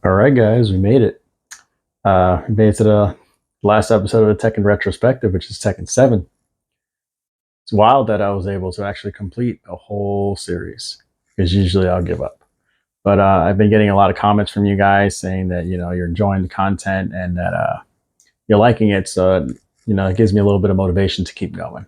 All right, guys, we made it. We made it to the last episode of the Tekken Retrospective, which is Tekken 7. It's wild that I was able to actually complete a whole series because usually I'll give up. But I've been getting a lot of comments from you guys saying that you're enjoying the content and that you're liking it. So it gives me a little bit of motivation to keep going.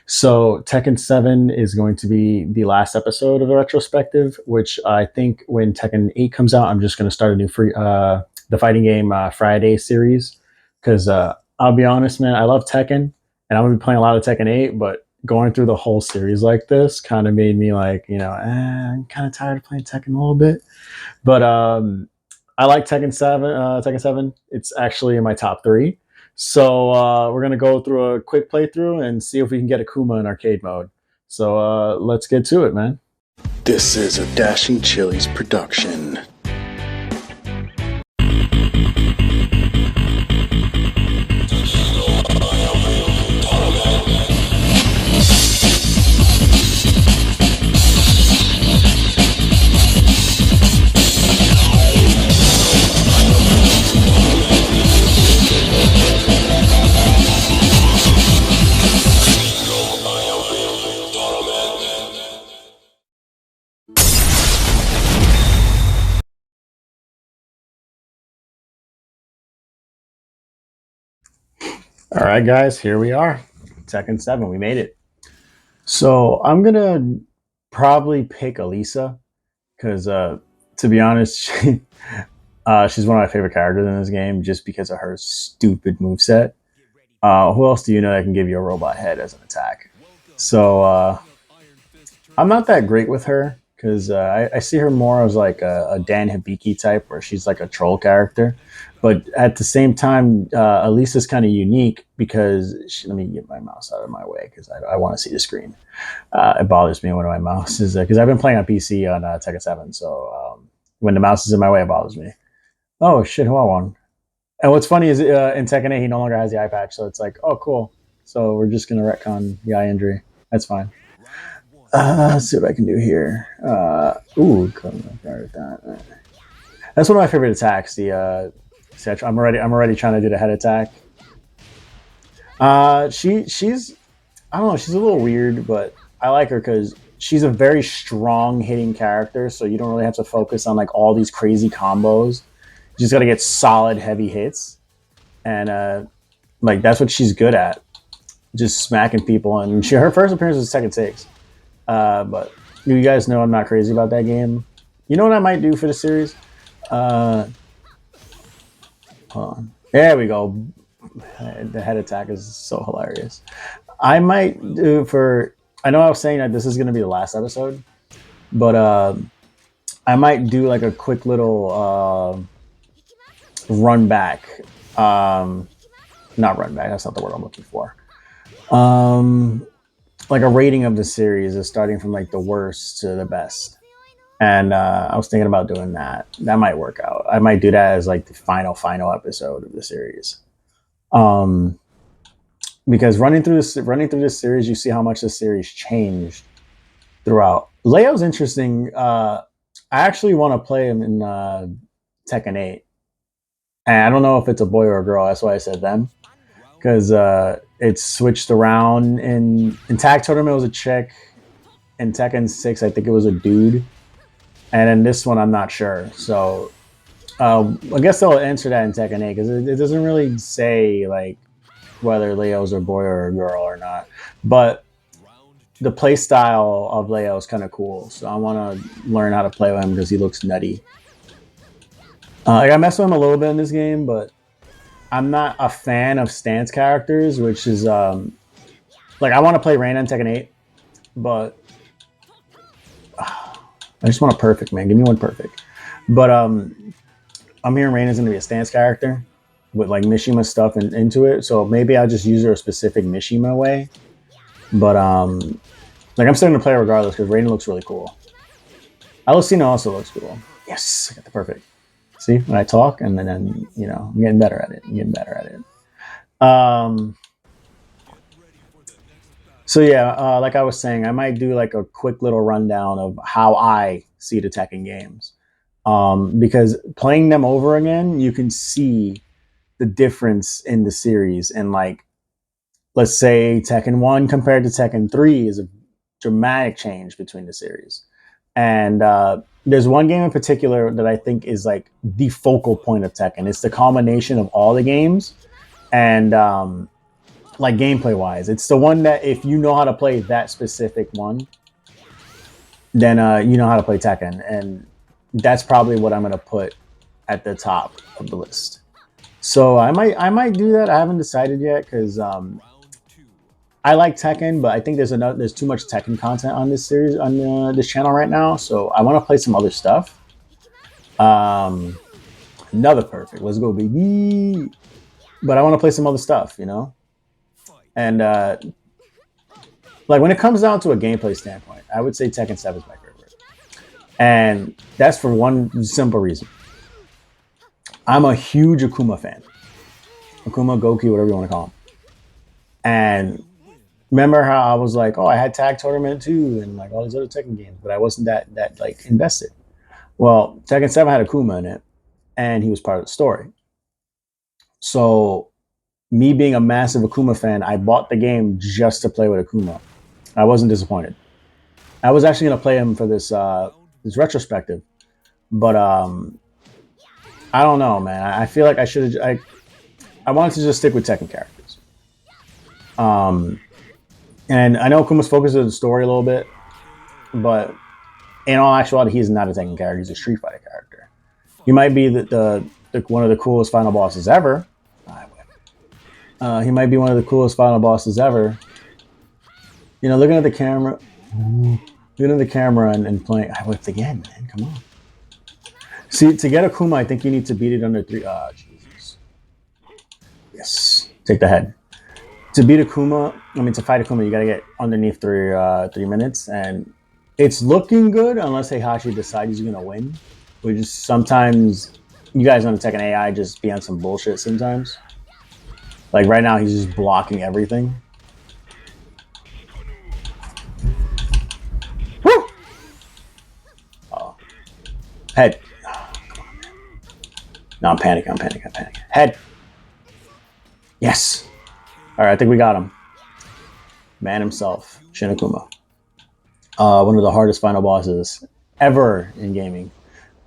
So Tekken 7 is going to be the last episode of the retrospective, which I think when Tekken 8 comes out, I'm just going to start a new the fighting game Friday series because I'll be honest, man, I love Tekken and I'm going to be playing a lot of Tekken 8, but going through the whole series like this kind of made me like, I'm kind of tired of playing Tekken a little bit. But I like Tekken 7. Tekken 7. It's actually in my top three. So we're gonna go through a quick playthrough and see if we can get Akuma in arcade mode. So let's get to it, man. This is a DashinChilis production. All right, guys, here we are. Tekken 7, we made it. So I'm gonna probably pick Elisa because, to be honest, she's one of my favorite characters in this game just because of her stupid moveset. Who else do you know that can give you a robot head as an attack? So I'm not that great with her because I see her more as like a Dan Hibiki type, where she's like a troll character. But at the same time, Elisa's kind of unique because let me get my mouse out of my way because I want to see the screen. It bothers me when my mouse is because I've been playing on PC on Tekken 7, so when the mouse is in my way, it bothers me. Oh shit, who I won? And what's funny is in Tekken 8, he no longer has the eye patch, so it's like, oh cool. So we're just gonna retcon the eye injury. That's fine. Let's see what I can do here. That's one of my favorite attacks. I'm already trying to do the head attack. She's I don't know. She's a little weird, but I like her because she's a very strong hitting character. So you don't really have to focus on like all these crazy combos. You just got to get solid heavy hits, and like that's what she's good at, just smacking people. And her first appearance was Tekken 6. But you guys know I'm not crazy about that game. You know what I might do for the series? Hold on. There we go. The head attack is so hilarious. I might do for. I know I was saying that this is going to be the last episode, but I might do like a quick little run back. Not run back. That's not the word I'm looking for. Like a rating of the series is starting from like the worst to the best. And I was thinking about doing that. That might work out. I might do that as like the final episode of the series. Because running through this series, you see how much this series changed throughout. Leo's interesting. I actually want to play him in Tekken 8. And I don't know if it's a boy or a girl. That's why I said them. Because it's switched around. In Tag Tournament, it was a chick. In Tekken 6, I think it was a dude. And in this one, I'm not sure. So I guess they'll answer that in Tekken 8 because it doesn't really say like whether Leo's a boy or a girl or not. But the play style of Leo is kind of cool. So I want to learn how to play with him because he looks nutty. Like I messed with him a little bit in this game, but I'm not a fan of stance characters, which is like I want to play Reina in Tekken 8, but I just want a perfect, man. Give me one perfect. But I'm hearing Reina's going to be a stance character with like Mishima stuff into it, so maybe I'll just use her a specific Mishima way. But like I'm still going to play her regardless because Reina looks really cool. Alucina also looks cool. Yes, I got the perfect. See, when I talk and then I'm getting better at it. So yeah, like I was saying, I might do like a quick little rundown of how I see the Tekken games. Because playing them over again, you can see the difference in the series. And like, let's say Tekken 1 compared to Tekken 3 is a dramatic change between the series. And there's one game in particular that I think is like the focal point of Tekken. It's the combination of all the games, and like gameplay wise, it's the one that if you know how to play that specific one, then you know how to play Tekken, and that's probably what I'm gonna put at the top of the list. So I might do that. I haven't decided yet because I like Tekken, but I think there's too much Tekken content on this series on this channel right now. So I want to play some other stuff. Um, Another perfect. Let's go, baby. But I want to play some other stuff, you know. And like when it comes down to a gameplay standpoint, I would say Tekken 7 is my favorite, and that's for one simple reason. I'm a huge Akuma fan. Akuma, Goki, whatever you want to call him. And remember how I was like, oh, I had Tag Tournament too, and like all these other Tekken games, but I wasn't that like invested. Well, Tekken 7 had Akuma in it, and he was part of the story. So, me being a massive Akuma fan, I bought the game just to play with Akuma. I wasn't disappointed. I was actually gonna play him for this retrospective, but I don't know, man. I feel like I should have. I wanted to just stick with Tekken characters. Um, and I know Akuma's focused on the story a little bit, but in all actuality, he's not a Tekken character. He's a Street Fighter character. He might be the one of the coolest final bosses ever. He might be one of the coolest final bosses ever. You know, looking at the camera, and playing. I whipped again, man. Come on. See, to get Akuma, I think you need to beat it under 3. Ah, Jesus. Yes. Take the head. To beat Akuma, to fight Akuma, you gotta get underneath 3 minutes, and it's looking good unless Heihachi decides he's gonna win. Which is sometimes, you guys on the Tekken AI just be on some bullshit sometimes. Like right now, he's just blocking everything. Woo! Oh. Head. Oh, come on, man. No, I'm panicking. Head. Yes. All right, I think we got him. Man himself, Shin Akuma. One of the hardest final bosses ever in gaming.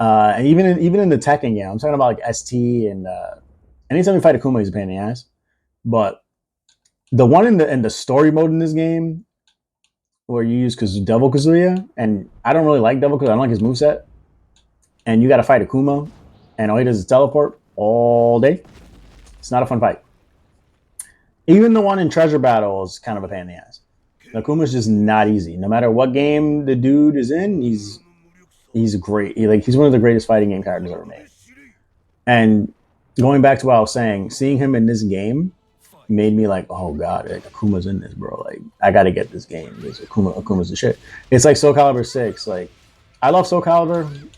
And even in the Tekken game, I'm talking about like ST and anytime you fight Akuma, he's a pain in the ass. But the one in the story mode in this game, where you use Devil Kazuya, and I don't really like Devil Kazuya. I don't like his moveset. And you got to fight Akuma, and all he does is teleport all day. It's not a fun fight. Even the one in Treasure Battle is kind of a pain in the ass. Akuma's just not easy. No matter what game the dude is in, he's great. He's one of the greatest fighting game characters ever made. And going back to what I was saying, seeing him in this game made me like, oh god, like, Akuma's in this, bro. Like, I gotta get this game. Akuma's the shit. It's like Soul Calibur 6. Like, I love Soul Calibur.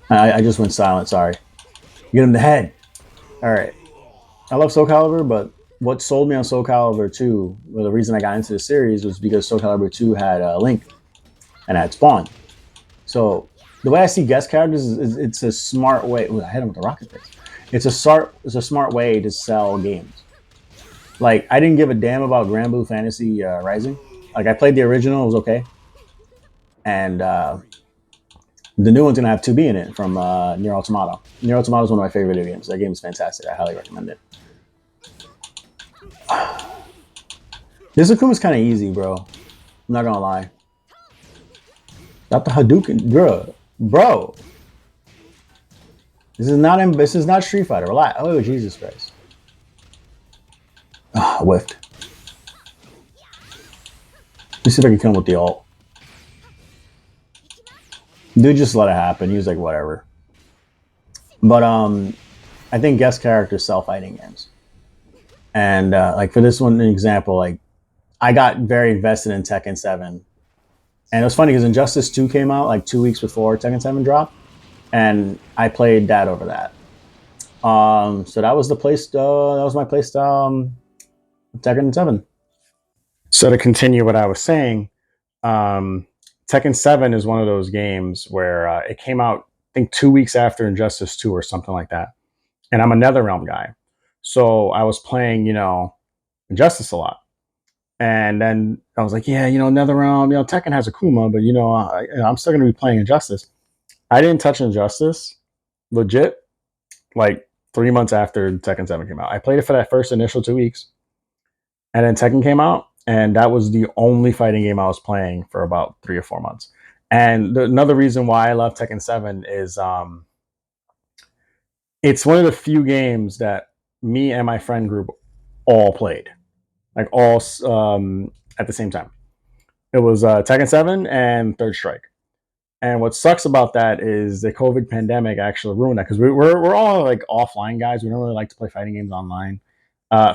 I just went silent. Sorry. Get him the head. All right. I love Soul Calibur, but what sold me on Soul Calibur 2, well, the reason I got into the series was because Soul Calibur 2 had Link and had Spawn. So the way I see guest characters is it's a smart way. Ooh, I hit him with the rocket face. It's a smart way to sell games. Like, I didn't give a damn about Grand Blue Fantasy Rising. Like, I played the original, it was okay. And the new one's gonna have 2B in it from Nier Automata. Nier Automata is one of my favorite video games. That game is fantastic. I highly recommend it. This Akuma's kind of easy, bro. I'm not gonna lie. Not the Hadouken, bro. This is not Street Fighter. Relax. Oh, Jesus Christ. Ah, whiffed. Let's see if I can kill him with the ult. Dude just let it happen. He was like, whatever. But I think guest characters sell fighting games. And like for this one, an example, like I got very invested in Tekken 7. And it was funny because Injustice 2 came out like 2 weeks before Tekken 7 dropped. And I played that over that. So that was my playstyle Tekken 7. So to continue what I was saying, Tekken 7 is one of those games where it came out, I think, 2 weeks after Injustice 2 or something like that. And I'm a NetherRealm guy. So I was playing, Injustice a lot. And then I was like, yeah, NetherRealm, Tekken has Akuma, but, I'm still going to be playing Injustice. I didn't touch Injustice legit like 3 months after Tekken 7 came out. I played it for that first initial 2 weeks. And then Tekken came out, and that was the only fighting game I was playing for about 3 or 4 months. And another reason why I love Tekken 7 is it's one of the few games that me and my friend group all played, like all at the same time. It was Tekken 7 and Third Strike. And what sucks about that is the COVID pandemic actually ruined that because we're all like offline guys. We don't really like to play fighting games online.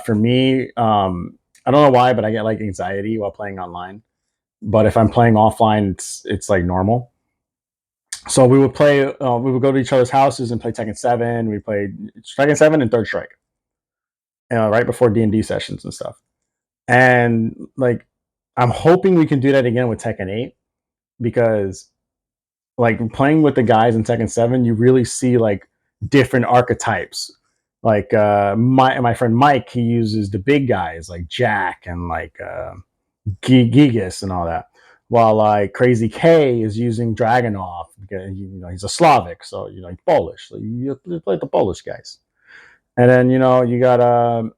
For me, I don't know why, but I get like anxiety while playing online. But if I'm playing offline, it's like normal. So we would play. We would go to each other's houses and play Tekken 7. We played Tekken 7 and Third Strike, right before D&D sessions and stuff. And like, I'm hoping we can do that again with Tekken 8 because like playing with the guys in Tekken 7, you really see like different archetypes. Like my friend Mike, he uses the big guys like Jack and like Gigas and all that. While like Crazy K is using Dragonov, he's a Slavic, so he's Polish. So you play the Polish guys, and then you got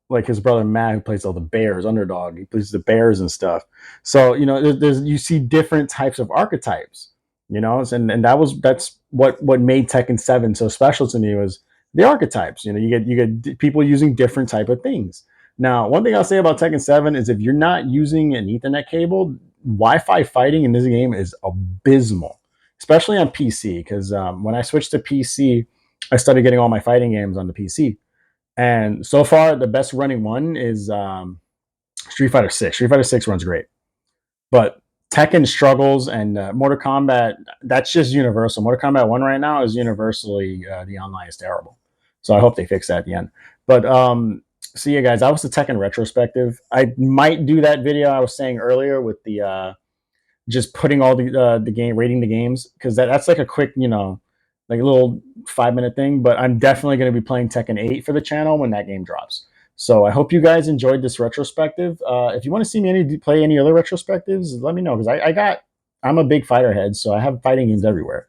like his brother Matt who plays all the bears, underdog. He plays the bears and stuff. So there's you see different types of archetypes, and that's what made Tekken 7 so special to me was the archetypes. You get people using different type of things. Now, one thing I'll say about Tekken 7 is if you're not using an Ethernet cable, Wi-Fi fighting in this game is abysmal, especially on PC. Because when I switched to PC, I started getting all my fighting games on the PC. And so far, the best running one is Street Fighter 6. Street Fighter 6 runs great. But Tekken struggles, and Mortal Kombat, that's just universal. Mortal Kombat 1 right now is universally, the online is terrible. So I hope they fix that at the end. But see you guys. That was the Tekken retrospective. I might do that video I was saying earlier with the just putting all the game rating the games because that's like a quick like a little 5 minute thing. But I'm definitely going to be playing Tekken 8 for the channel when that game drops. So I hope you guys enjoyed this retrospective. If you want to see me play any other retrospectives, let me know because I'm a big fighter head, so I have fighting games everywhere.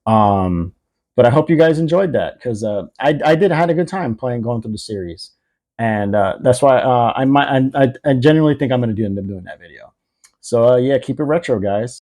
Um, but I hope you guys enjoyed that because I had a good time going through the series, and that's why I genuinely think I'm going to end up doing that video. So yeah, keep it retro, guys.